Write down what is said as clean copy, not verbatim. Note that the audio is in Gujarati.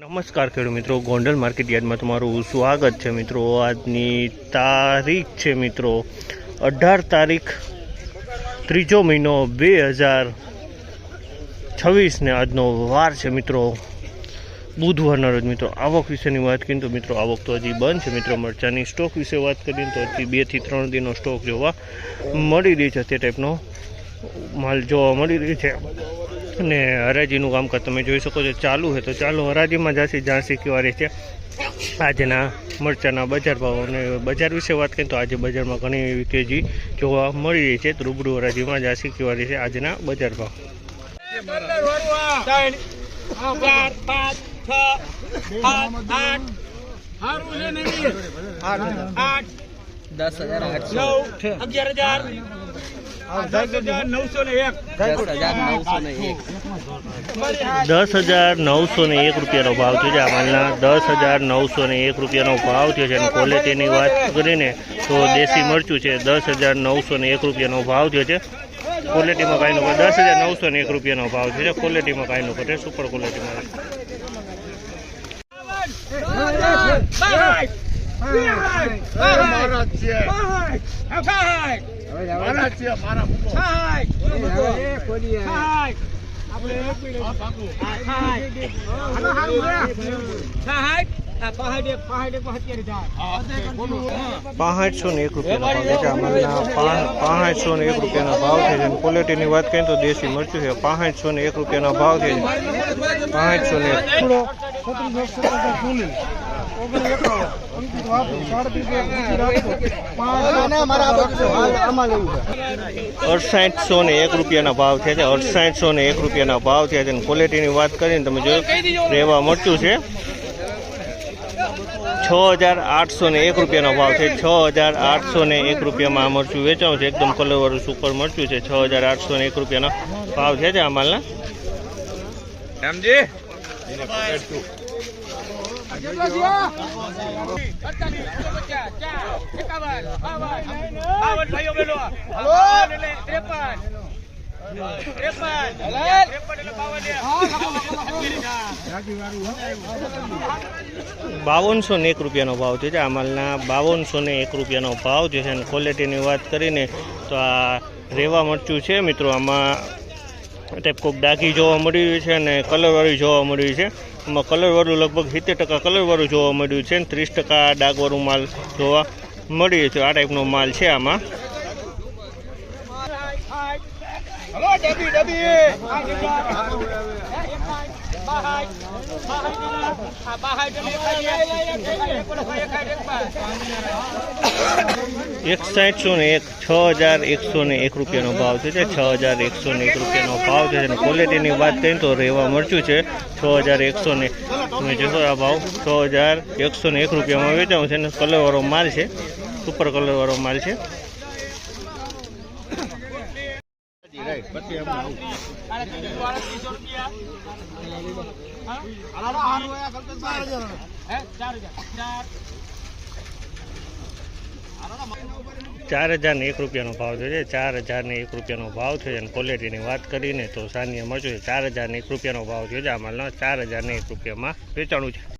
નમસ્કાર ખેડૂત મિત્રો, ગોંડલ માર્કેટ યાર્ડમાં તમારું સ્વાગત છે મિત્રો। આજની તારીખ છે મિત્રો 18 તારીખ 3જો મહિનો 2026 ને આજનો વાર છે મિત્રો બુધવારના રોજ મિત્રો। આવક વિશેની વાત કરીએ તો મિત્રો આવક તો હજી બંધ છે મિત્રો। મરચાની સ્ટોક વિશે વાત કરીએ તો હજી 2 થી 3 દિનનો સ્ટોક જોવા મળી રહી છે। તે ટાઈપનો માલ જોવા મળી રહી છે અને હરાજીનું કામકાજ તમે જોઈ શકો છો ચાલુ છે। તો ચાલો હરાજીમાં જ્યાં શીખવાડી છે આજના મરચાના બજાર ભાવ અને બજાર વિશે વાત કરીએ તો આજે બજારમાં ઘણી એવી તેજી જોવા મળી રહી છે। તો રૂબરૂ હરાજીમાં જ્યાં શીખવાડી છે આજના બજાર ભાવ। 10,901 રૂપિયાનો ભાવ થયો છે। આ માલના 10,901 રૂપિયાનો ભાવ થયો છે। અને ક્વોલિટીની વાત કરીને તો દેશી મરચું છે 10,901 રૂપિયાનો ભાવ થયો છે। ક્વોલિટીમાં કાંઈ નો 10,901 રૂપિયાનો ભાવ છે। ક્વોલિટીમાં કાંઈ નો ઘટે, સુપર ક્વોલિટીમાં। ₹501 રૂપિયાનો ભાવ છે। ક્વોલિટીની વાત કરીએ તો દેશી મરચું છે 501 રૂપિયાનો ભાવ છે। 6801 રૂપિયાના ભાવ છે। 6801 રૂપિયાના ભાવ છે। ક્વોલિટીની વાત કરીને તમે જોયું રેવા મરચું છે 6,801 રૂપિયાનો ભાવ છે। 6,801 રૂપિયામાં આ મરચું વેચાવું છે। એકદમ કલરવાળું સુપર મરચું છે। 6,801 રૂપિયાનો ભાવ છે આ માલના। ₹5201 રૂપિયાનો ભાવ છે આ માલના। ₹5201 રૂપિયાનો ભાવ છે। અને ક્વોલિટીની વાત કરીને તો આ રેવા મરચું છે મિત્રો। આમાં ટાઈપ કોક ડાઘી જોવા મળી રહ્યું છે અને કલરવાળું જોવા મળ્યું છે। આમાં કલરવાળું લગભગ 70% કલરવાળું જોવા મળ્યું છે અને 30% ડાઘવાળું માલ જોવા મળી રહ્યું છે। આ ટાઈપનો માલ છે આમાં। ₹6101 રૂપિયાનો ભાવ છે। 6,101 રૂપિયાનો ભાવ છે। અને ક્વોલિટીની વાત કરીએ તો રેવા મરચું છે 6,100 તમે જોશો આ ભાવ 6,101 રૂપિયામાં વેચાવું છે। અને કલરવાળો માલ છે, સુપર કલરવાળો માલ છે। ₹4,001 રૂપિયાનો ભાવ છે। 4,001 રૂપિયાનો ભાવ છે। અને ક્વોલિટીની વાત કરીને તો સાનિયા મરચું છે 4,001 રૂપિયાનો ભાવ છે। આ માલનો 4,001 રૂપિયામાં વેચાણું છે।